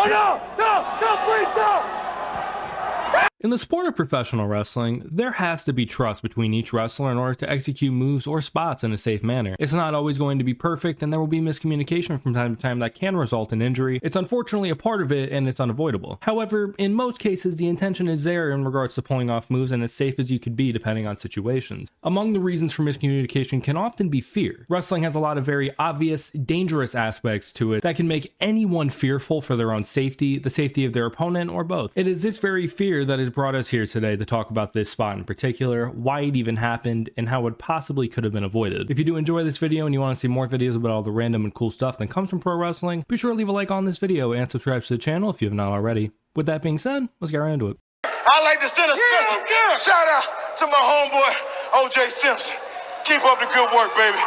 no, please, no! In the sport of professional wrestling, there has to be trust between each wrestler in order to execute moves or spots in a safe manner. It's not always going to be perfect, and there will be miscommunication from time to time that can result in injury. It's unfortunately a part of it, and it's unavoidable. However, in most cases, the intention is there in regards to pulling off moves and as safe as you could be depending on situations. Among the reasons for miscommunication can often be fear. Wrestling has a lot of very obvious, dangerous aspects to it that can make anyone fearful for their own safety, the safety of their opponent, or both. It is this very fear that has brought us here today to talk about this spot in particular, why it even happened, and how it possibly could have been avoided. If you do enjoy this video and you want to see more videos about all the random and cool stuff that comes from pro wrestling, be sure to leave a like on this video and subscribe to the channel if you have not already. With that being said, let's get right into it. I'd like to send a special shout out to my homeboy, OJ Simpson. Keep up the good work, baby.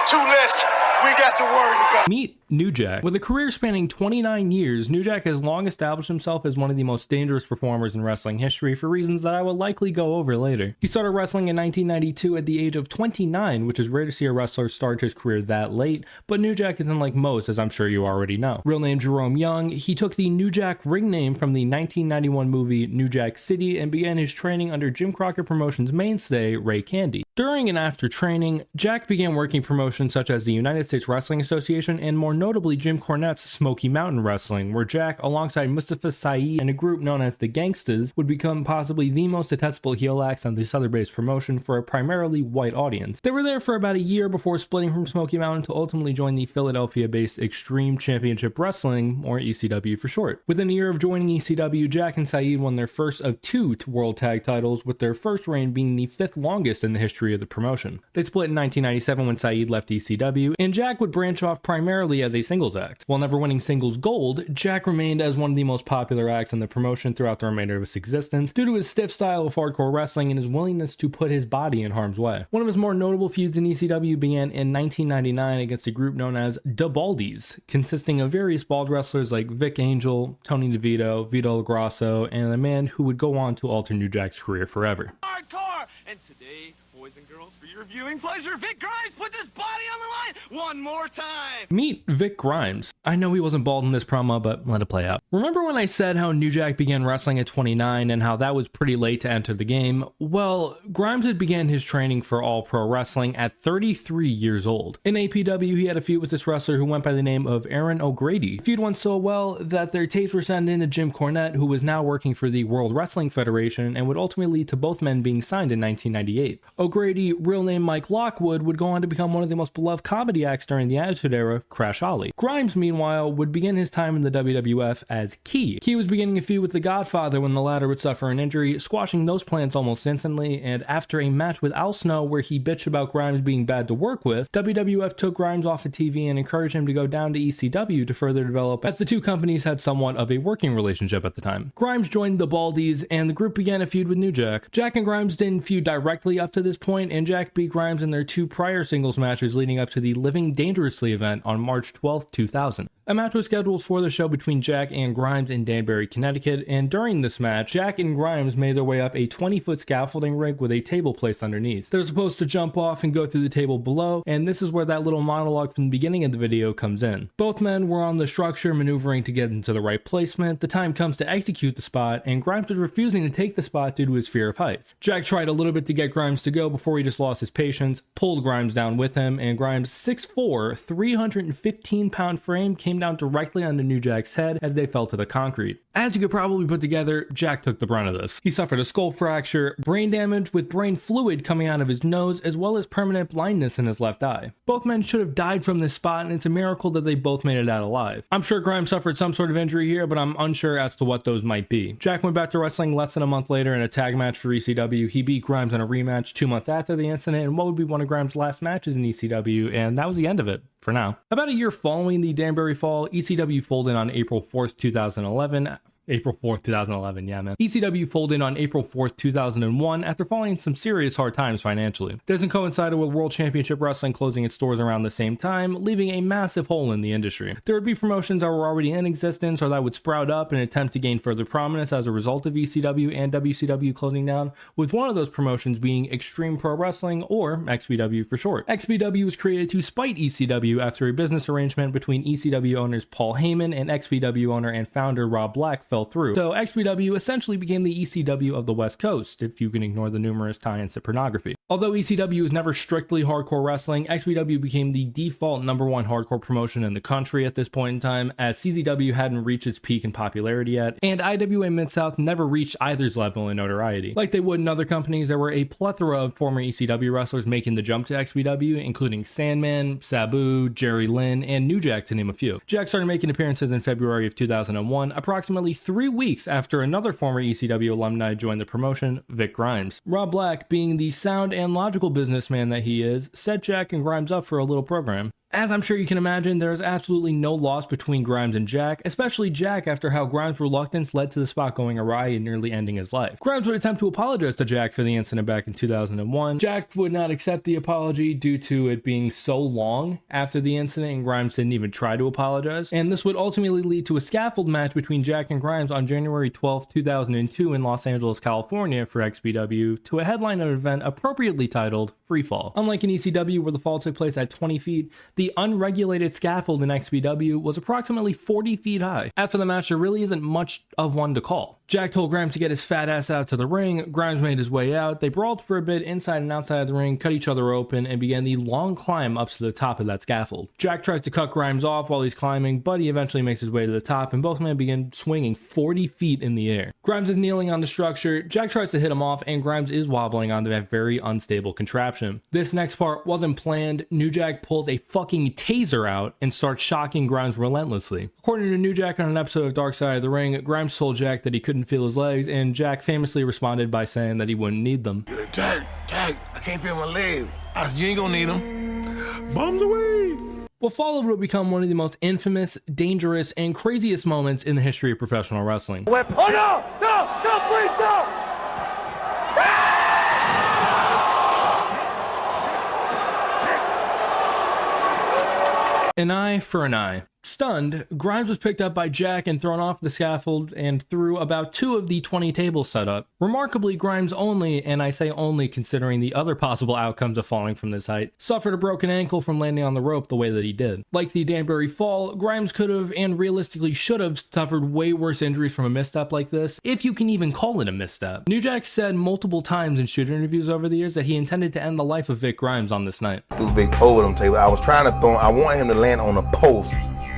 Two less we got to worry about. Meet New Jack. With a career spanning 29 years, New Jack has long established himself as one of the most dangerous performers in wrestling history for reasons that I will likely go over later. He started wrestling in 1992 at the age of 29, which is rare to see a wrestler start his career that late, but New Jack isn't like most, as I'm sure you already know. Real name Jerome Young, he took the New Jack ring name from the 1991 movie New Jack City and began his training under Jim Crockett Promotions mainstay, Ray Candy. During and after training, Jack began working promotions such as the United States Wrestling Association and more notably Jim Cornette's Smoky Mountain Wrestling, where Jack, alongside Mustafa Saeed and a group known as the Gangstas, would become possibly the most detestable heel acts on the Southern-based promotion for a primarily white audience. They were there for about a year before splitting from Smoky Mountain to ultimately join the Philadelphia-based Extreme Championship Wrestling, or ECW for short. Within a year of joining ECW, Jack and Saeed won their first of two world tag titles, with their first reign being the fifth longest in the history of the promotion. They split in 1997 when Saeed left ECW, and Jack would branch off primarily as a singles act. While never winning singles gold, Jack remained as one of the most popular acts in the promotion throughout the remainder of its existence due to his stiff style of hardcore wrestling and his willingness to put his body in harm's way. One of his more notable feuds in ECW began in 1999 against a group known as Da Baldies, consisting of various bald wrestlers like Vic Angel, Tony DeVito, Vito Grasso, and a man who would go on to alter New Jack's career forever. Hardcore! And today, boys and girls, for your viewing pleasure, Vic Grimes puts his body on the line one more time! Meet Vic Grimes. I know he wasn't bald in this promo, but let it play out. Remember when I said how New Jack began wrestling at 29 and how that was pretty late to enter the game? Well, Grimes had began his training for All Pro Wrestling at 33 years old. In APW, he had a feud with this wrestler who went by the name of Aaron O'Grady. The feud went so well that their tapes were sent in to Jim Cornette, who was now working for the World Wrestling Federation, and would ultimately lead to both men being signed in 1998. O'Grady, real name Mike Lockwood, would go on to become one of the most beloved comedy acts during the Attitude Era, Crash Holly. Grimes, meanwhile, would begin his time in the WWF as Key. Key was beginning a feud with the Godfather when the latter would suffer an injury, squashing those plans almost instantly, and after a match with Al Snow where he bitched about Grimes being bad to work with, WWF took Grimes off of TV and encouraged him to go down to ECW to further develop, as the two companies had somewhat of a working relationship at the time. Grimes joined the Baldies, and the group began a feud with New Jack. Jack and Grimes didn't feud directly up to this point, and Jack beat Grimes in their two prior singles matches leading up to the Living Dangerously event on March 12, 2000. A match was scheduled for the show between Jack and Grimes in Danbury, Connecticut, and during this match, Jack and Grimes made their way up a 20-foot scaffolding rig with a table placed underneath. They're supposed to jump off and go through the table below, and this is where that little monologue from the beginning of the video comes in. Both men were on the structure maneuvering to get into the right placement. The time comes to execute the spot, and Grimes was refusing to take the spot due to his fear of heights. Jack tried a little bit to get Grimes to go before he just lost his patience, pulled Grimes down with him, and Grimes' 6'4", 315-pound frame came down directly onto New Jack's head as they fell to the concrete. As you could probably put together, Jack took the brunt of this. He suffered a skull fracture, brain damage with brain fluid coming out of his nose, as well as permanent blindness in his left eye. Both men should have died from this spot, and it's a miracle that they both made it out alive. I'm sure Grimes suffered some sort of injury here, but I'm unsure as to what those might be. Jack went back to wrestling less than a month later in a tag match for ECW. He beat Grimes in a rematch 2 months after the incident in what would be one of Grimes' last matches in ECW, and that was the end of it. For now. About a year following the Danbury fall, ECW folded on April 4th, 2011, April 4th, 2011, yeah, man. ECW folded on April 4th, 2001 after falling in some serious hard times financially. This coincided with World Championship Wrestling closing its doors around the same time, leaving a massive hole in the industry. There would be promotions that were already in existence or that would sprout up in an attempt to gain further prominence as a result of ECW and WCW closing down, with one of those promotions being Extreme Pro Wrestling, or XPW for short. XPW was created to spite ECW after a business arrangement between ECW owners Paul Heyman and XPW owner and founder Rob Black fell through. So XPW essentially became the ECW of the West Coast, if you can ignore the numerous tie-ins to pornography. Although ECW was never strictly hardcore wrestling, XPW became the default #1 hardcore promotion in the country at this point in time, as CZW hadn't reached its peak in popularity yet, and IWA Mid-South never reached either's level in notoriety. Like they would in other companies, there were a plethora of former ECW wrestlers making the jump to XPW, including Sandman, Sabu, Jerry Lynn, and New Jack, to name a few. Jack started making appearances in February of 2001, approximately 3 weeks after another former ECW alumni joined the promotion, Vic Grimes. Rob Black, being the sound and logical businessman that he is, set Jack and Grimes up for a little program. As I'm sure you can imagine, there is absolutely no loss between Grimes and Jack, especially Jack after how Grimes' reluctance led to the spot going awry and nearly ending his life. Grimes would attempt to apologize to Jack for the incident back in 2001. Jack would not accept the apology due to it being so long after the incident, and Grimes didn't even try to apologize. And this would ultimately lead to a scaffold match between Jack and Grimes on January 12, 2002 in Los Angeles, California for XPW, to a headline event appropriately titled Freefall. Unlike in ECW where the fall took place at 20 feet, the unregulated scaffold in XPW was approximately 40 feet high. As for the match, there really isn't much of one to call. Jack told Grimes to get his fat ass out to the ring. Grimes made his way out. They brawled for a bit inside and outside of the ring, cut each other open, and began the long climb up to the top of that scaffold. Jack tries to cut Grimes off while he's climbing, but he eventually makes his way to the top, and both men begin swinging 40 feet in the air. Grimes is kneeling on the structure. Jack tries to hit him off, and Grimes is wobbling onto that very unstable contraption. This next part wasn't planned. New Jack pulls a fucking taser out and starts shocking Grimes relentlessly. According to New Jack on an episode of Dark Side of the Ring, Grimes told Jack that he couldn't feel his legs, and Jack famously responded by saying that he wouldn't need them. Jack, I can't feel my legs. I said, you ain't gonna need them. Bombs away. What followed would become one of the most infamous, dangerous, and craziest moments in the history of professional wrestling. Oh no! No, please, no! An eye for an eye. Stunned, Grimes was picked up by Jack and thrown off the scaffold and through about 2 of the 20 tables set up. Remarkably, Grimes only, and I say only considering the other possible outcomes of falling from this height, suffered a broken ankle from landing on the rope the way that he did. Like the Danbury fall, Grimes could have and realistically should have suffered way worse injuries from a misstep like this, if you can even call it a misstep. New Jack said multiple times in shoot interviews over the years that he intended to end the life of Vic Grimes on this night. Threw Vic over them table. I was trying to throw him. I wanted him to land on a post.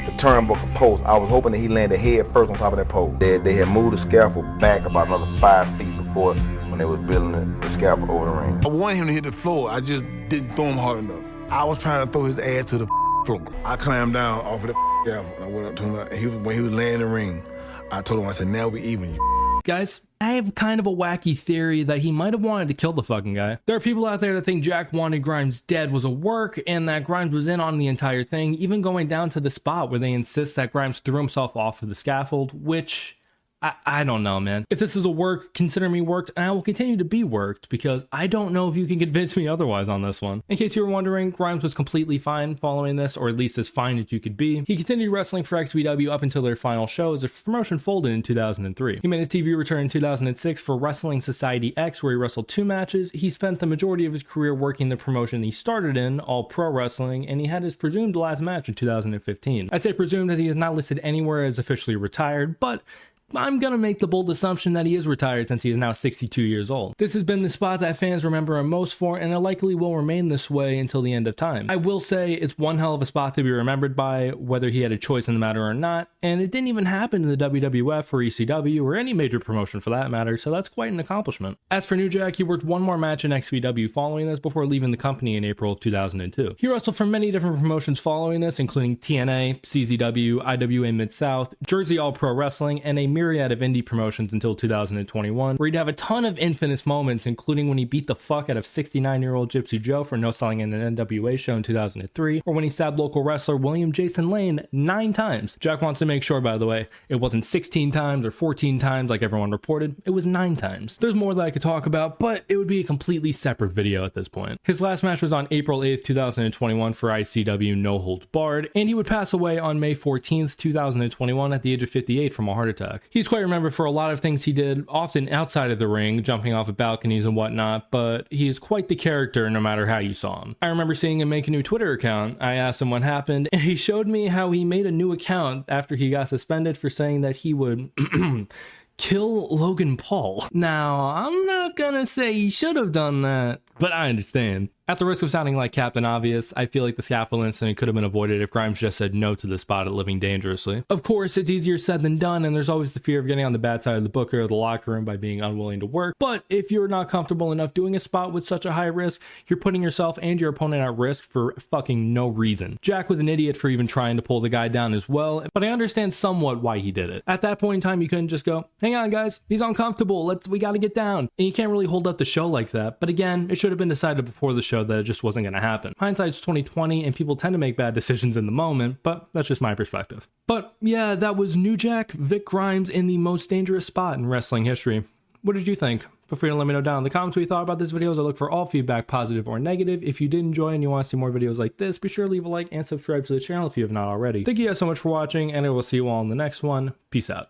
The turnbuckle post. I was hoping that he landed head first on top of that post. They had moved the scaffold back about another 5 feet before when they was building the scaffold over the ring. I wanted him to hit the floor. I just didn't throw him hard enough. I was trying to throw his ass to the floor. I climbed down off of the scaffold and I went up to him. And when he was laying in the ring, I told him, I said, now we even, you. Guys, I have kind of a wacky theory that he might have wanted to kill the fucking guy. There are people out there that think Jack wanted Grimes dead was a work and that Grimes was in on the entire thing, even going down to the spot where they insist that Grimes threw himself off of the scaffold, which I don't know, man. If this is a work, consider me worked, and I will continue to be worked because I don't know if you can convince me otherwise on this one. In case you were wondering, Grimes was completely fine following this, or at least as fine as you could be. He continued wrestling for XPW up until their final show as the promotion folded in 2003. He made his TV return in 2006 for Wrestling Society X, where he wrestled 2 matches. He spent the majority of his career working the promotion he started in, All Pro Wrestling, and he had his presumed last match in 2015. I say presumed as he is not listed anywhere as officially retired, but I'm gonna make the bold assumption that he is retired since he is now 62 years old. This has been the spot that fans remember him most for, and it likely will remain this way until the end of time. I will say it's one hell of a spot to be remembered by, whether he had a choice in the matter or not, and it didn't even happen in the WWF or ECW or any major promotion for that matter, so that's quite an accomplishment. As for New Jack, he worked one more match in XPW following this before leaving the company in April of 2002. He wrestled for many different promotions following this, including TNA, CZW, IWA Mid-South, Jersey All Pro Wrestling, and a myriad of indie promotions until 2021, where he'd have a ton of infamous moments, including when he beat the fuck out of 69-year-old Gypsy Joe for no selling in an NWA show in 2003, or when he stabbed local wrestler William Jason Lane 9 times. Jack wants to make sure, by the way, it wasn't 16 times or 14 times like everyone reported, it was 9 times. There's more that I could talk about, but it would be a completely separate video at this point. His last match was on April 8th, 2021 for ICW No Holds Barred, and he would pass away on May 14th, 2021 at the age of 58 from a heart attack. He's quite remembered for a lot of things he did, often outside of the ring, jumping off of balconies and whatnot, but he is quite the character no matter how you saw him. I remember seeing him make a new Twitter account. I asked him what happened, and he showed me how he made a new account after he got suspended for saying that he would kill Logan Paul. Now, I'm not gonna say he should have done that, but I understand. At the risk of sounding like Captain Obvious, I feel like the scaffold incident could have been avoided if Grimes just said no to the spot at Living Dangerously. Of course, it's easier said than done, and there's always the fear of getting on the bad side of the booker or the locker room by being unwilling to work, but if you're not comfortable enough doing a spot with such a high risk, you're putting yourself and your opponent at risk for fucking no reason. Jack was an idiot for even trying to pull the guy down as well, but I understand somewhat why he did it. At that point in time, you couldn't just go, hang on guys, he's uncomfortable, we gotta get down. And you can't really hold up the show like that, but again, it should have been decided before the show that it just wasn't gonna happen. Hindsight's 2020 and people tend to make bad decisions in the moment, but that's just my perspective. But yeah, that was New Jack, Vic Grimes in the most dangerous spot in wrestling history. What did you think? Feel free to let me know down in the comments what you thought about this video. I look for all feedback, positive or negative. If you did enjoy and you want to see more videos like this, be sure to leave a like and subscribe to the channel if you have not already. Thank you guys so much for watching, and I will see you all in the next one. Peace out.